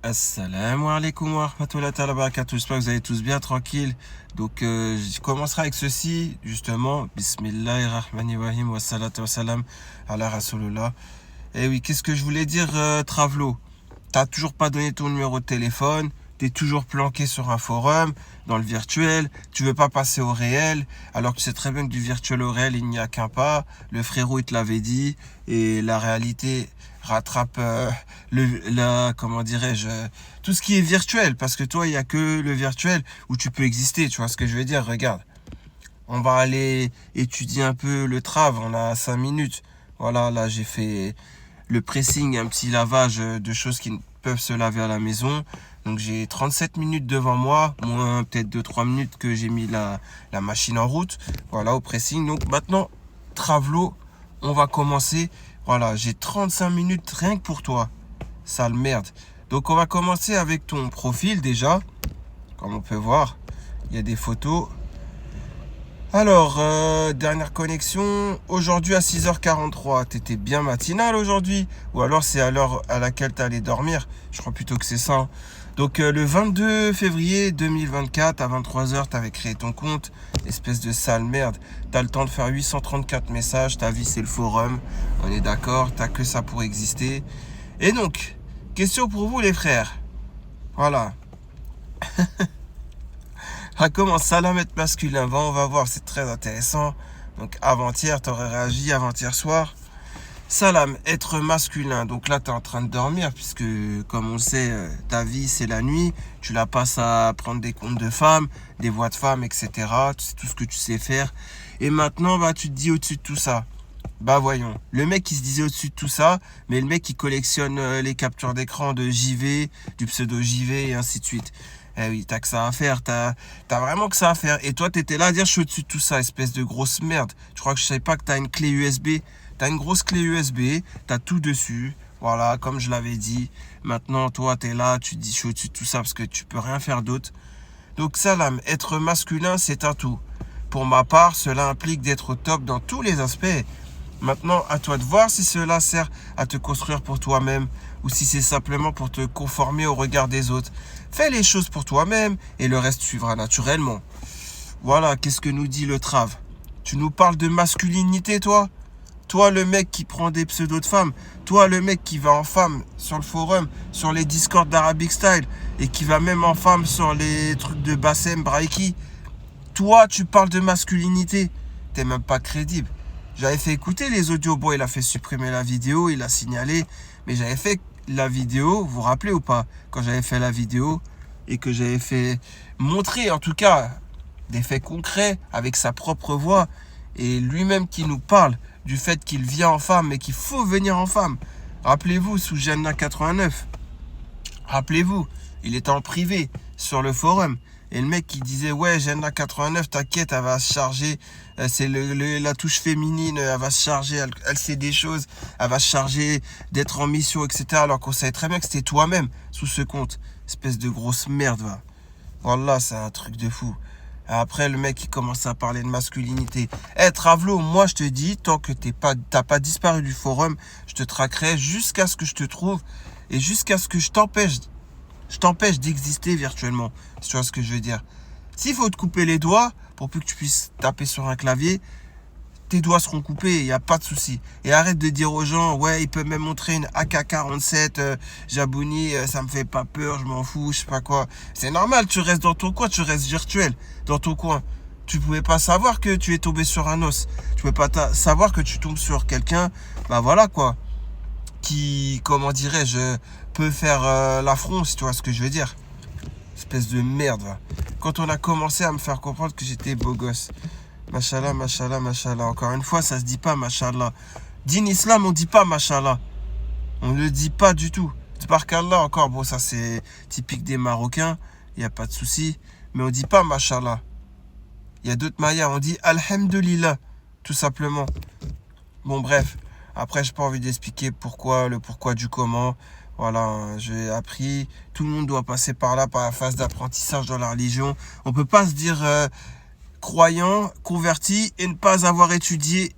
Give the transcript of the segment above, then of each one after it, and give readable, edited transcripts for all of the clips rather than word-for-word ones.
Assalamu alaikum wa rahmatullahi wa barakatuh. J'espère que vous allez tous bien, tranquille. Donc, je commencerai avec ceci, justement. Bismillahirrahmanirrahim wa salatu wa salam ala rasulullah. Et oui, qu'est-ce que je voulais dire, Travelo? T'as toujours pas donné ton numéro de téléphone. T'es toujours planqué sur un forum, dans le virtuel. Tu veux pas passer au réel, alors que tu sais très bien que du virtuel au réel, il n'y a qu'un pas. Le frérot, il te l'avait dit. Et la réalité rattrape comment dirais-je, tout ce qui est virtuel. Parce que toi, il n'y a que le virtuel où tu peux exister. Tu vois ce que je veux dire? Regarde. On va aller étudier un peu le trave. On a 5 minutes. Voilà, là, j'ai fait le pressing, un petit lavage de choses qui peuvent se laver à la maison. Donc j'ai 37 minutes devant moi, moins peut-être 2-3 minutes que j'ai mis la machine en route. Voilà, au pressing. Donc maintenant, Travelo, on va commencer. Voilà, j'ai 35 minutes rien que pour toi. Sale merde. Donc on va commencer avec ton profil déjà. Comme on peut voir, il y a des photos. Alors, dernière connexion, aujourd'hui à 6h43, t'étais bien matinal aujourd'hui? Ou alors c'est à l'heure à laquelle t'allais dormir? Je crois plutôt que c'est ça, hein. Donc le 22 février 2024 à 23h, t'avais créé ton compte, espèce de sale merde. T'as le temps de faire 834 messages, ta vie c'est le forum, on est d'accord, t'as que ça pour exister. Et donc, question pour vous les frères. Voilà. Ah, comment salam être masculin? On va voir, c'est très intéressant. Donc avant-hier, t'aurais réagi, avant-hier soir. Salam, être masculin. Donc là, t'es en train de dormir, puisque comme on le sait, ta vie, c'est la nuit. Tu la passes à prendre des comptes de femmes, des voix de femmes, etc. C'est tout ce que tu sais faire. Et maintenant, bah, tu te dis au-dessus de tout ça. Bah voyons, le mec qui se disait au-dessus de tout ça, mais le mec qui collectionne les captures d'écran de JV, du pseudo JV et ainsi de suite. Eh oui, t'as que ça à faire, t'as vraiment que ça à faire. Et toi, t'étais là à dire je suis au-dessus de tout ça, espèce de grosse merde. Je crois que je savais pas que t'as une clé USB. T'as une grosse clé USB, t'as tout dessus. Voilà, comme je l'avais dit. Maintenant, toi, t'es là, tu te dis je suis au-dessus de tout ça parce que tu peux rien faire d'autre. Donc, salam, être masculin, c'est un tout. Pour ma part, cela implique d'être au top dans tous les aspects. Maintenant, à toi de voir si cela sert à te construire pour toi-même ou si c'est simplement pour te conformer au regard des autres. Fais les choses pour toi-même et le reste suivra naturellement. Voilà, qu'est-ce que nous dit le trave? Tu nous parles de masculinité, toi? Toi, le mec qui prend des pseudos de femmes. Toi, le mec qui va en femme sur le forum, sur les Discord d'Arabic Style et qui va même en femme sur les trucs de Bassem, Braiki. Toi, tu parles de masculinité. T'es même pas crédible. J'avais fait écouter les audios. Bon, il a fait supprimer la vidéo, il a signalé. Mais j'avais fait la vidéo, vous vous rappelez ou pas? Quand j'avais fait la vidéo et que j'avais fait montrer, en tout cas, des faits concrets avec sa propre voix. Et lui-même qui nous parle du fait qu'il vient en femme et qu'il faut venir en femme. Rappelez-vous, sous Jenna 89. Rappelez-vous, il était en privé sur le forum. Et le mec qui disait ouais Jenna 89 t'inquiète elle va se charger, c'est la touche féminine, elle va se charger, elle sait des choses, elle va se charger d'être en mission, etc. Alors qu'on savait très bien que c'était toi-même sous ce compte. Espèce de grosse merde, va. Voilà, c'est un truc de fou. Après le mec il commence à parler de masculinité. Travelo, moi je te dis, tant que t'as pas disparu du forum, je te traquerai jusqu'à ce que je te trouve et jusqu'à ce que je t'empêche d'exister virtuellement, si tu vois ce que je veux dire. S'il faut te couper les doigts pour plus que tu puisses taper sur un clavier, tes doigts seront coupés, il n'y a pas de souci. Et arrête de dire aux gens, ouais, il peut même montrer une AK-47, Jabouni, ça me fait pas peur, je m'en fous, je sais pas quoi. C'est normal, tu restes dans ton coin, tu restes virtuel, dans ton coin. Tu pouvais pas savoir que tu es tombé sur un os. Tu pouvais pas savoir que tu tombes sur quelqu'un, bah voilà quoi, qui, comment dirais-je, peut faire l'affront, si tu vois ce que je veux dire. Espèce de merde, va. Quand on a commencé à me faire comprendre que j'étais beau gosse. Machallah, machallah, machallah. Encore une fois, ça se dit pas machallah. Din Islam, on dit pas machallah. On ne le dit pas du tout. Tabarakallah, encore, bon, ça c'est typique des Marocains. Il n'y a pas de souci. Mais on dit pas machallah. Il y a d'autres manières. On dit alhamdulillah, tout simplement. Bon, bref. Après, j'ai pas envie d'expliquer le pourquoi du comment. Voilà, j'ai appris. Tout le monde doit passer par là, par la phase d'apprentissage dans la religion. On peut pas se dire croyant, converti et ne pas avoir étudié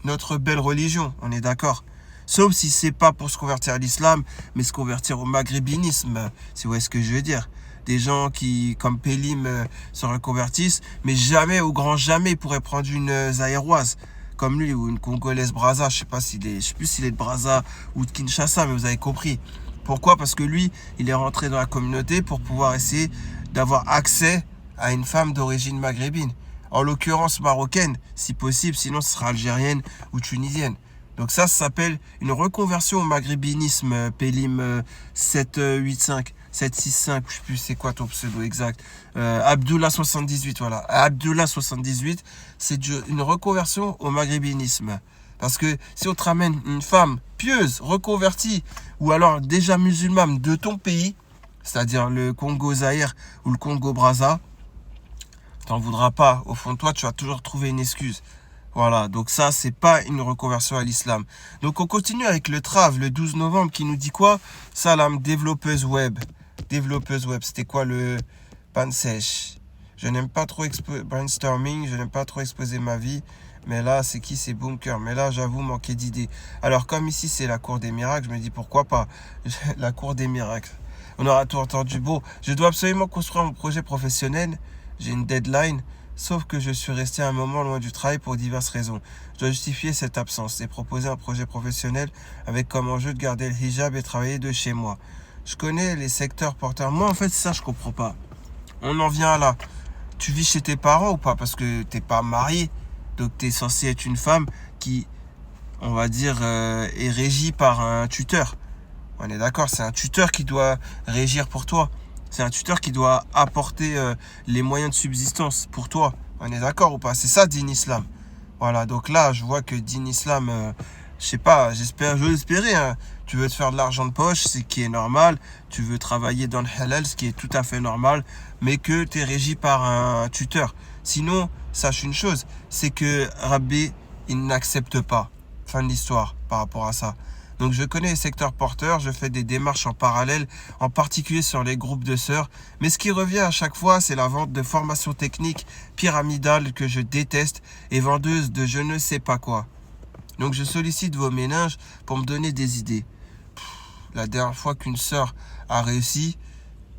notre belle religion. On est d'accord. Sauf si c'est pas pour se convertir à l'islam, mais se convertir au maghrébinisme, si vous voyez ce que je veux dire. Des gens qui, comme Pélim, se reconvertissent, mais jamais, au grand jamais, ils pourraient prendre une zaïroise comme lui, ou une Congolaise Brazza, je sais plus s'il est de Brazza ou de Kinshasa, mais vous avez compris. Pourquoi? Parce que lui, il est rentré dans la communauté pour pouvoir essayer d'avoir accès à une femme d'origine maghrébine. En l'occurrence marocaine, si possible, sinon ce sera algérienne ou tunisienne. Donc ça s'appelle une reconversion au maghrébinisme, Pélim 785, 765, je sais plus c'est quoi ton pseudo exact. Abdullah 78, voilà. Abdullah 78, c'est une reconversion au maghrébinisme. Parce que si on te ramène une femme pieuse, reconvertie, ou alors déjà musulmane de ton pays, c'est-à-dire le Congo-Zaïre ou le Congo-Brazza, t'en voudras pas. Au fond de toi, tu vas toujours trouver une excuse. Voilà, donc ça, c'est pas une reconversion à l'islam. Donc on continue avec le Trav, le 12 novembre, qui nous dit quoi? Salam, développeuse web. Développeuse web, c'était quoi le pan sèche? Je n'aime pas trop brainstorming, je n'aime pas trop exposer ma vie. Mais là, c'est qui? C'est Bunker. Mais là, j'avoue, manquer d'idées. Alors, comme ici, c'est la cour des miracles, je me dis pourquoi pas la cour des miracles. On aura tout entendu. Bon, je dois absolument construire mon projet professionnel. J'ai une deadline. Sauf que je suis resté un moment loin du travail pour diverses raisons. Je dois justifier cette absence et proposer un projet professionnel avec comme enjeu de garder le hijab et travailler de chez moi. Je connais les secteurs porteurs. Moi, en fait, ça, je comprends pas. On en vient là. Tu vis chez tes parents ou pas? Parce que t'es pas marié. Donc, tu es censé être une femme qui, on va dire, est régie par un tuteur. On est d'accord, c'est un tuteur qui doit régir pour toi. C'est un tuteur qui doit apporter les moyens de subsistance pour toi. On est d'accord ou pas? C'est ça, Din Islam. Voilà, donc là, je vois que Din Islam, je sais pas, je veux espérer. Hein. Tu veux te faire de l'argent de poche, c'est qui est normal. Tu veux travailler dans le halal, ce qui est tout à fait normal. Mais que tu es régi par un tuteur. Sinon, sache une chose, c'est que Rabbi, il n'accepte pas. Fin de l'histoire par rapport à ça. Donc je connais les secteurs porteurs, je fais des démarches en parallèle, en particulier sur les groupes de sœurs. Mais ce qui revient à chaque fois, c'est la vente de formations techniques pyramidales que je déteste et vendeuse de je ne sais pas quoi. Donc je sollicite vos méninges pour me donner des idées. La dernière fois qu'une sœur a réussi,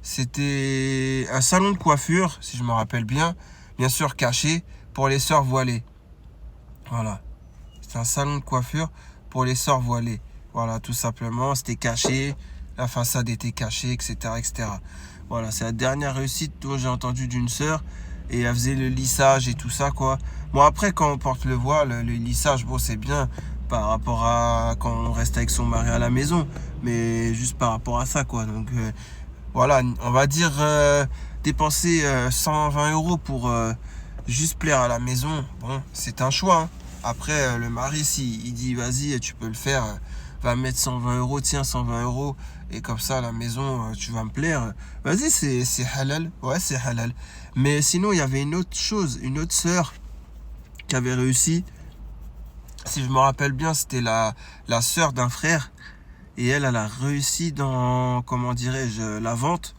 c'était un salon de coiffure, si je me rappelle bien sûr caché, pour les sœurs voilées. Voilà. C'est un salon de coiffure pour les sœurs voilées. Voilà, tout simplement, c'était caché, la façade était cachée, etc., etc. Voilà, c'est la dernière réussite dont j'ai entendu d'une sœur, et elle faisait le lissage et tout ça, quoi. Bon, après, quand on porte le voile, le lissage, bon, c'est bien par rapport à quand on reste avec son mari à la maison, mais juste par rapport à ça, quoi. Donc, voilà, on va dire dépenser 120 € pour juste plaire à la maison, bon, c'est un choix, hein. Après, le mari, il dit, vas-y, tu peux le faire, va mettre 120 €, tiens, 120 €, et comme ça, à la maison, tu vas me plaire. Vas-y, c'est halal. Ouais, c'est halal. Mais sinon, il y avait une autre chose, une autre sœur qui avait réussi. Si je me rappelle bien, c'était la sœur d'un frère. Et elle a réussi dans, comment dirais-je, la vente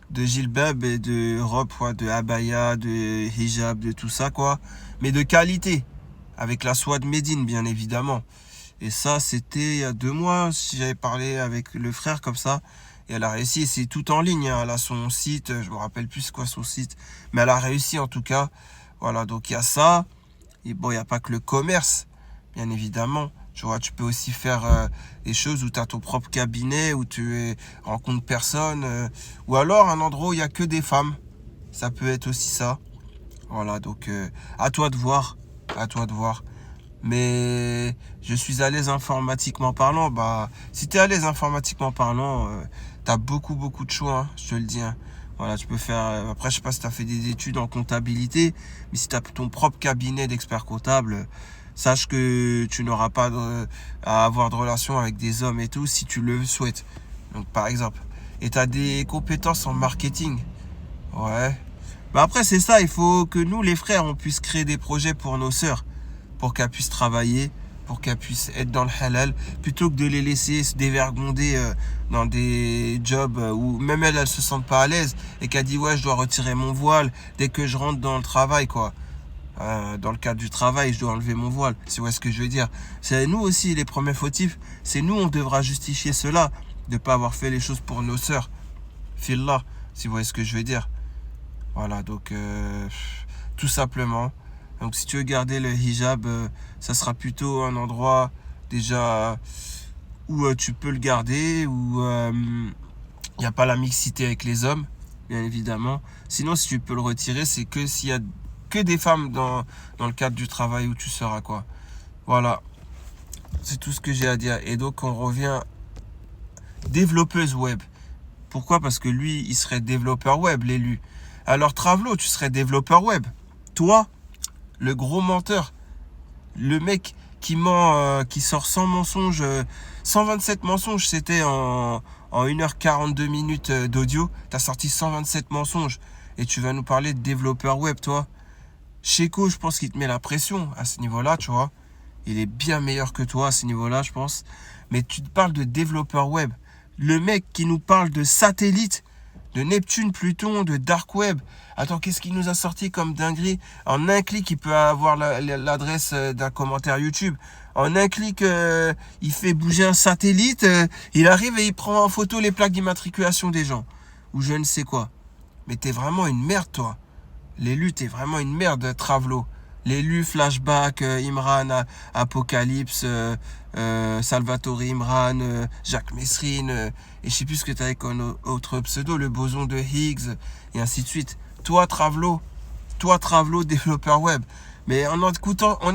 de jilbab et de robe, quoi, de abaya, de hijab, de tout ça, quoi. Mais de qualité. Avec la soie de Médine, bien évidemment. Et ça, c'était il y a 2 mois, si j'avais parlé avec le frère comme ça. Et elle a réussi, c'est tout en ligne, hein. Elle a son site, je me rappelle plus c'est quoi son site. Mais elle a réussi en tout cas. Voilà, donc il y a ça. Et bon, il n'y a pas que le commerce, bien évidemment. Tu vois, tu peux aussi faire des choses où tu as ton propre cabinet, où tu rencontres personne. Ou alors un endroit où il n'y a que des femmes. Ça peut être aussi ça. Voilà, donc à toi de voir. À toi de voir. Mais je suis à l'aise informatiquement parlant. Bah, si tu es à l'aise informatiquement parlant, tu as beaucoup de choix, hein, je te le dis. Hein. Voilà, tu peux faire. Après, je sais pas si tu as fait des études en comptabilité, mais si tu as ton propre cabinet d'expert comptable, sache que tu n'auras pas à avoir de relation avec des hommes et tout si tu le souhaites. Donc, par exemple. Et tu as des compétences en marketing. Ouais. Bah après, c'est ça. Il faut que nous, les frères, on puisse créer des projets pour nos sœurs. Pour qu'elles puissent travailler, pour qu'elles puissent être dans le halal, plutôt que de les laisser se dévergonder dans des jobs où même elles se sentent pas à l'aise et qu'elles disent ouais, je dois retirer mon voile dès que je rentre dans le travail, quoi. Dans le cadre du travail, je dois enlever mon voile. C'est ce que je veux dire. C'est nous aussi les premiers fautifs. C'est nous, on devra justifier cela, de ne pas avoir fait les choses pour nos sœurs. Fillah, si vous voyez ce que je veux dire. Voilà, donc tout simplement. Donc si tu veux garder le hijab, ça sera plutôt un endroit déjà où tu peux le garder, où il n'y a pas la mixité avec les hommes, bien évidemment. Sinon, si tu peux le retirer, c'est que s'il y a que des femmes dans le cadre du travail où tu seras, quoi. Voilà, c'est tout ce que j'ai à dire. Et donc on revient développeuse web. Pourquoi? Parce que lui, il serait développeur web, l'élu. Alors Travelo, tu serais développeur web. Toi, le gros menteur, le mec qui ment, qui sort 100 mensonges, 127 mensonges, c'était en 1h42 minutes d'audio. T'as sorti 127 mensonges et tu vas nous parler de développeur web, toi. Cheko, je pense qu'il te met la pression à ce niveau-là, tu vois. Il est bien meilleur que toi à ce niveau-là, je pense. Mais tu te parles de développeur web. Le mec qui nous parle de satellite, de Neptune, Pluton, de Dark Web. Attends, qu'est-ce qu'il nous a sorti comme dinguerie? En un clic, il peut avoir l'adresse d'un commentaire YouTube. En un clic, il fait bouger un satellite. Il arrive et il prend en photo les plaques d'immatriculation des gens. Ou je ne sais quoi. Mais t'es vraiment une merde, toi. L'élu, t'es vraiment une merde, Travelo. L'élu, Flashback, Imran, Apocalypse, Salvatore Imran, Jacques Messrine, et je sais plus ce que t'as avec un autre pseudo, le boson de Higgs, et ainsi de suite. Toi, Travelo, développeur web. Mais en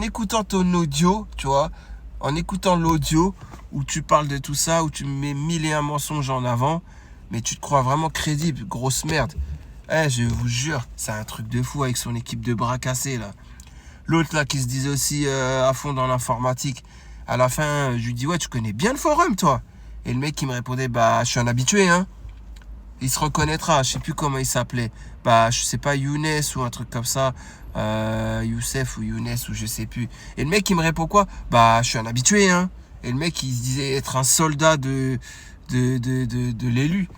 écoutant ton audio, tu vois, en écoutant l'audio, où tu parles de tout ça, où tu mets 1001 mensonges en avant, mais tu te crois vraiment crédible, grosse merde. Je vous jure, c'est un truc de fou avec son équipe de bras cassés, là. L'autre, là, qui se disait aussi à fond dans l'informatique. À la fin, je lui dis, ouais, tu connais bien le forum, toi. Et le mec, qui me répondait, bah, je suis un habitué, hein. Il se reconnaîtra, je sais plus comment il s'appelait. Bah, je sais pas, Younes ou un truc comme ça. Youssef ou Younes ou je sais plus. Et le mec, il me répond quoi? Bah, je suis un habitué, hein. Et le mec, il se disait être un soldat de l'élu.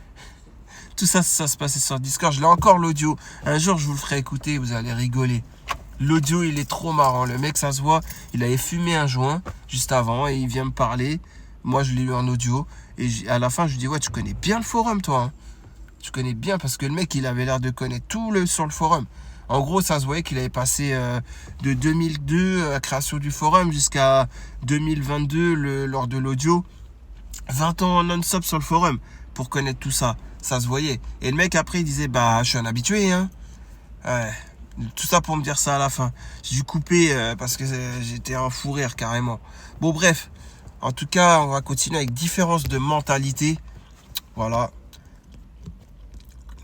Tout ça, ça se passait sur Discord. Je l'ai encore l'audio. Un jour, je vous le ferai écouter, vous allez rigoler. L'audio, il est trop marrant. Le mec, ça se voit, il avait fumé un joint juste avant et il vient me parler. Moi, je l'ai eu en audio. Et à la fin, je lui dis, ouais, tu connais bien le forum, toi. Hein. Tu connais bien parce que le mec, il avait l'air de connaître tout sur le forum. En gros, ça se voyait qu'il avait passé de 2002, la création du forum, jusqu'à 2022, lors de l'audio. 20 ans non-stop sur le forum pour connaître tout ça. Ça se voyait. Et le mec, après, il disait, bah, je suis un habitué, hein. Ouais. Tout ça pour me dire ça à la fin. J'ai dû couper parce que j'étais en fou rire carrément. Bon, bref. En tout cas, on va continuer avec différence de mentalité. Voilà.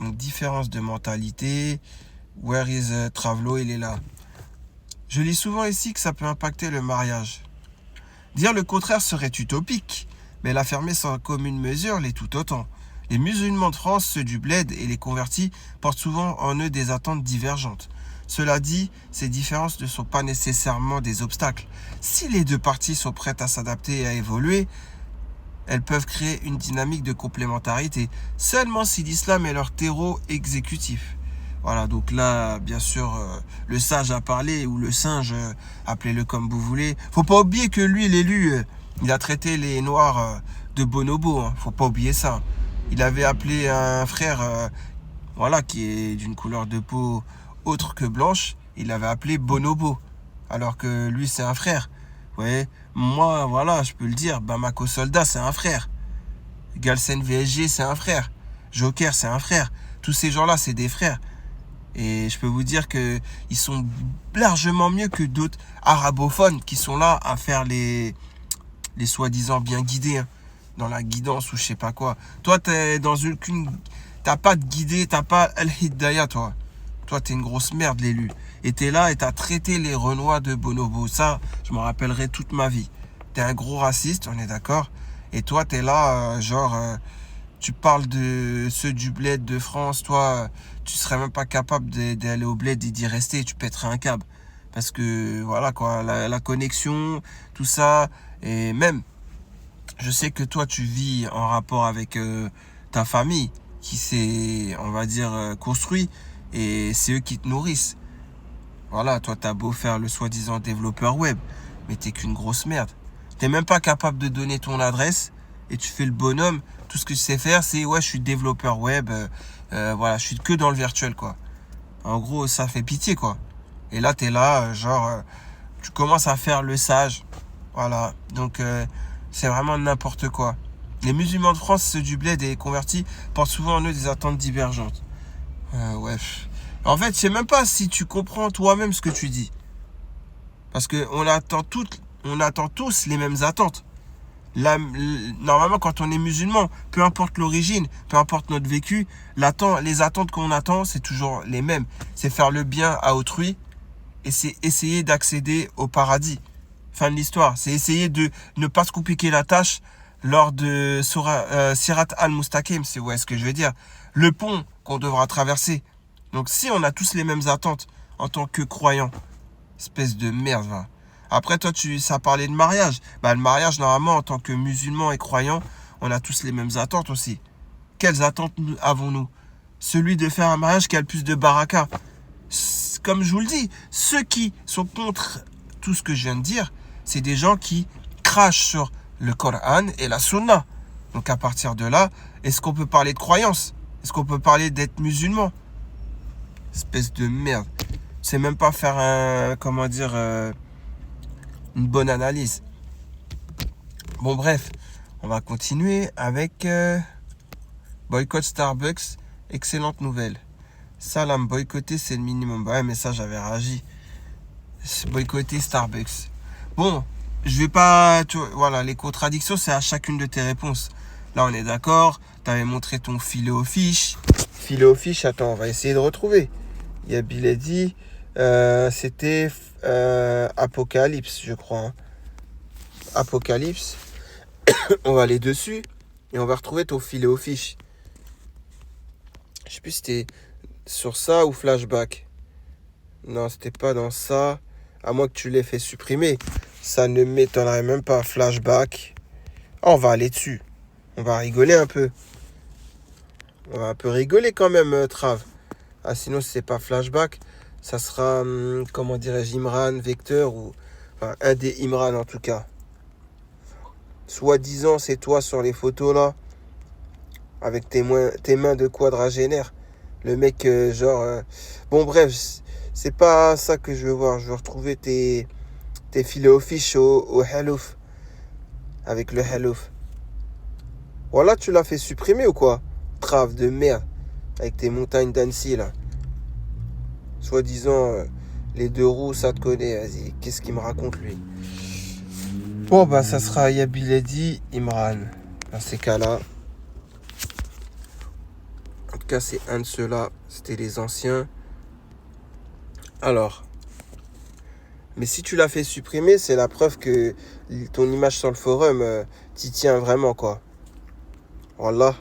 Donc, différence de mentalité. Where is Travelo? Il est là. Je lis souvent ici que ça peut impacter le mariage. Dire le contraire serait utopique, mais l'affirmer sans commune mesure l'est tout autant. Les musulmans de France, ceux du bled et les convertis portent souvent en eux des attentes divergentes. Cela dit, ces différences ne sont pas nécessairement des obstacles. Si les deux parties sont prêtes à s'adapter et à évoluer, elles peuvent créer une dynamique de complémentarité, seulement si l'islam est leur terreau exécutif. Voilà, donc là, bien sûr, le sage a parlé, ou le singe, appelez-le comme vous voulez. Faut pas oublier que lui, l'élu, il a traité les noirs de bonobos, hein. Faut pas oublier ça. Il avait appelé un frère, voilà, qui est d'une couleur de peau autre que blanche, il l'avait appelé bonobo, alors que lui, c'est un frère. Vous voyez, moi, voilà, je peux le dire, Bamako Soldat, c'est un frère. Galsen VSG, c'est un frère. Joker, c'est un frère. Tous ces gens-là, c'est des frères. Et je peux vous dire qu'ils sont largement mieux que d'autres arabophones qui sont là à faire les soi-disant bien guidés, hein, dans la guidance ou je sais pas quoi. Toi, t'es dans t'as pas de guidé, t'as pas Al-Hidayah, toi. Toi, t'es une grosse merde, l'élu. Et t'es là et t'as traité les Renois de bonobo. Ça, je m'en rappellerai toute ma vie. T'es un gros raciste, on est d'accord. Et toi, t'es là, tu parles de ceux du bled de France. Toi, tu serais même pas capable d'aller au bled et d'y rester. Tu pèterais un câble. Parce que, voilà, quoi, la connexion, tout ça. Et même, je sais que toi, tu vis en rapport avec ta famille qui s'est, on va dire, construit. Et c'est eux qui te nourrissent. Voilà, toi, t'as beau faire le soi-disant développeur web, mais t'es qu'une grosse merde. T'es même pas capable de donner ton adresse et tu fais le bonhomme. Tout ce que tu sais faire, c'est ouais, je suis développeur web. Voilà, je suis que dans le virtuel, quoi. En gros, ça fait pitié, quoi. Et là, t'es là, tu commences à faire le sage. Voilà. Donc, c'est vraiment n'importe quoi. Les musulmans de France, ceux du bled et convertis, portent souvent en eux des attentes divergentes. Ouais. En fait, je sais même pas si tu comprends toi-même ce que tu dis. Parce que on attend tous les mêmes attentes. Normalement, quand on est musulman, peu importe l'origine, peu importe notre vécu, les attentes qu'on attend, c'est toujours les mêmes. C'est faire le bien à autrui et c'est essayer d'accéder au paradis. Fin de l'histoire. C'est essayer de ne pas se compliquer la tâche lors de Sirat al-Mustaqim, c'est ce que je veux dire. Le pont qu'on devra traverser. Donc si on a tous les mêmes attentes en tant que croyants, espèce de merde, va. Après, toi, ça parlait de mariage. Le mariage, normalement, en tant que musulmans et croyants, on a tous les mêmes attentes aussi. Quelles attentes avons-nous? Celui de faire un mariage qui a le plus de baraka. Comme je vous le dis, ceux qui sont contre tout ce que je viens de dire, c'est des gens qui crachent sur le Coran et la Sunna. Donc à partir de là, est-ce qu'on peut parler de croyance? Est-ce qu'on peut parler d'être musulman? Espèce de merde. C'est même pas faire une bonne analyse. Bon bref, on va continuer avec boycott Starbucks, excellente nouvelle. Salam, boycotter c'est le minimum. Ouais, mais ça j'avais réagi. Boycotter Starbucks. Bon, je vais pas... Voilà, les contradictions c'est à chacune de tes réponses. Là on est d'accord, t'avais montré ton filet aux fiches. Filet aux fiches, attends, on va essayer de retrouver. Il y a Biledi, c'était Apocalypse, je crois. Hein. Apocalypse. On va aller dessus et on va retrouver ton filet aux fiches. Je sais plus si c'était sur ça ou flashback. Non, c'était pas dans ça. À moins que tu l'aies fait supprimer. Ça ne m'étonnerait même pas. Flashback. Oh, on va aller dessus. On va rigoler un peu. On va un peu rigoler quand même, Trav. Ah, sinon, si c'est pas flashback, ça sera, comment dirais-je, Imran, Vecteur ou... Enfin, un des Imran en tout cas. Soi-disant, c'est toi sur les photos là. Avec tes mains de quadragénaire. Le mec, bon, bref, c'est pas ça que je veux voir. Je veux retrouver tes filets aux fiches au Halouf. Avec le Halouf. Voilà, tu l'as fait supprimer ou quoi? Trave de merde. Avec tes montagnes d'Annecy là. Soi-disant, les 2 roues, ça te connaît. Vas-y, qu'est-ce qu'il me raconte lui? Bon, ça sera Yabiledi Imran. Dans ces cas-là. En tout cas, c'est un de ceux-là. C'était les anciens. Alors. Mais si tu l'as fait supprimer, c'est la preuve que ton image sur le forum, t'y tiens vraiment, quoi. Voilà.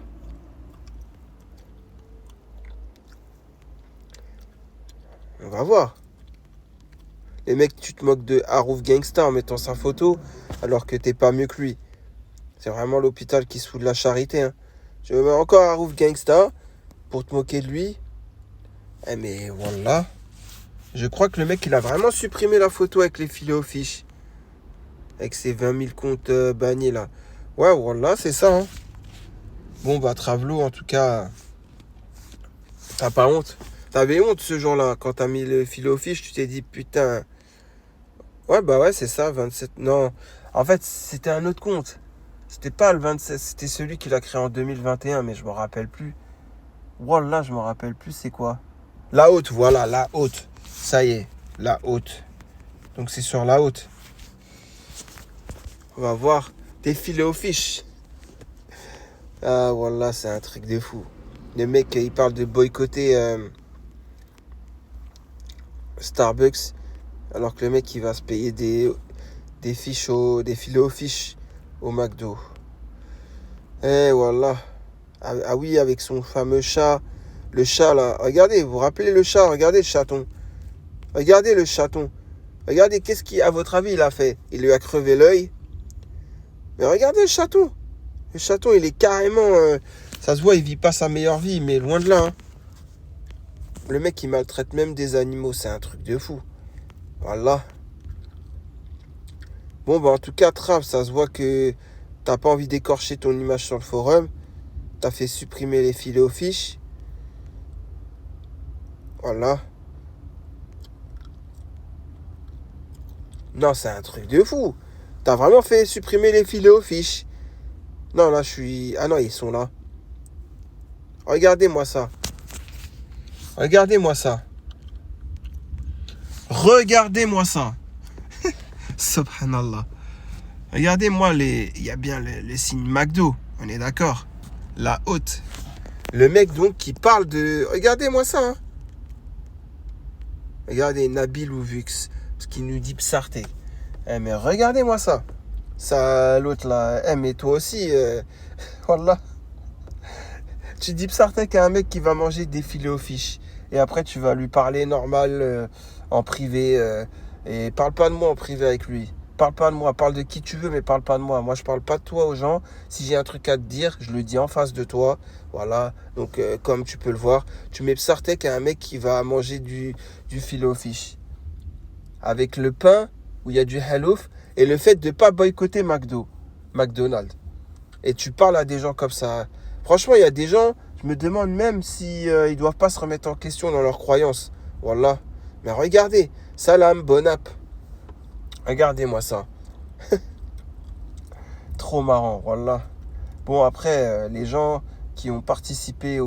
On va voir. Les mecs, tu te moques de Harouf Gangsta en mettant sa photo, alors que t'es pas mieux que lui. C'est vraiment l'hôpital qui se fout de la charité. Hein. Je mets encore Harouf Gangsta pour te moquer de lui. Eh mais voilà. Je crois que le mec, il a vraiment supprimé la photo avec les filets aux fiches. Avec ses 20 000 comptes bannis là. Ouais, voilà, c'est ça. Hein. Bon, Travelo, en tout cas, t'as pas honte. T'avais honte ce jour-là. Quand t'as mis le filet aux fiches, tu t'es dit, putain. Ouais, c'est ça, 27. Non, en fait, c'était un autre compte. C'était pas le 27, c'était celui qu'il a créé en 2021, mais je me rappelle plus. Voilà, je me rappelle plus, c'est quoi? La haute, voilà, la haute. Ça y est, la haute. Donc c'est sur la haute. On va voir tes filets aux fiches. Ah, voilà, c'est un truc de fou. Le mec, il parle de boycotter Starbucks, alors que le mec, il va se payer des filets aux fiches au McDo. Et voilà. Ah oui, avec son fameux chat. Le chat, là. Regardez, vous vous rappelez le chat? Regardez le chaton. Regardez le chaton. Regardez, qu'est-ce qu'il, à votre avis, il a fait? Il lui a crevé l'œil. Mais regardez le chaton. Le chaton, il est carrément... ça se voit, il vit pas sa meilleure vie, mais loin de là. Hein. Le mec, il maltraite même des animaux. C'est un truc de fou. Voilà. Bon, bah en tout cas, Trav, ça se voit que t'as pas envie d'écorcher ton image sur le forum. T'as fait supprimer les filets aux fiches. Voilà. Non, c'est un truc de fou. T'as vraiment fait supprimer les filets aux fiches. Non, là, je suis... Ah non, ils sont là. Regardez-moi ça. Regardez-moi ça. Regardez-moi ça. Subhanallah. Regardez-moi les... Il y a bien le signe McDo. On est d'accord. La haute. Le mec donc qui parle de... Regardez-moi ça. Hein. Regardez Nabil Ouvux. Ce qui nous dit Psarté. Eh mais regardez-moi ça. Ça, l'autre là. Eh mais toi aussi. Voilà. Tu dis Psarté qu'à un mec qui va manger des filets aux fiches. Et après tu vas lui parler normal en privé. Et parle pas de moi en privé avec lui. Parle pas de moi, parle de qui tu veux, mais parle pas de moi. Moi, je parle pas de toi aux gens. Si j'ai un truc à te dire, je le dis en face de toi. Voilà. Donc, comme tu peux le voir, tu mets Psartek à un mec qui va manger du filet aux fiches. Avec le pain, où il y a du halouf, et le fait de ne pas boycotter McDonald's. Et tu parles à des gens comme ça. Franchement, il y a des gens, je me demande même si ils doivent pas se remettre en question dans leurs croyances. Voilà. Mais regardez, salam, bon app. Regardez-moi ça. Trop marrant, voilà. Bon, après, les gens qui ont participé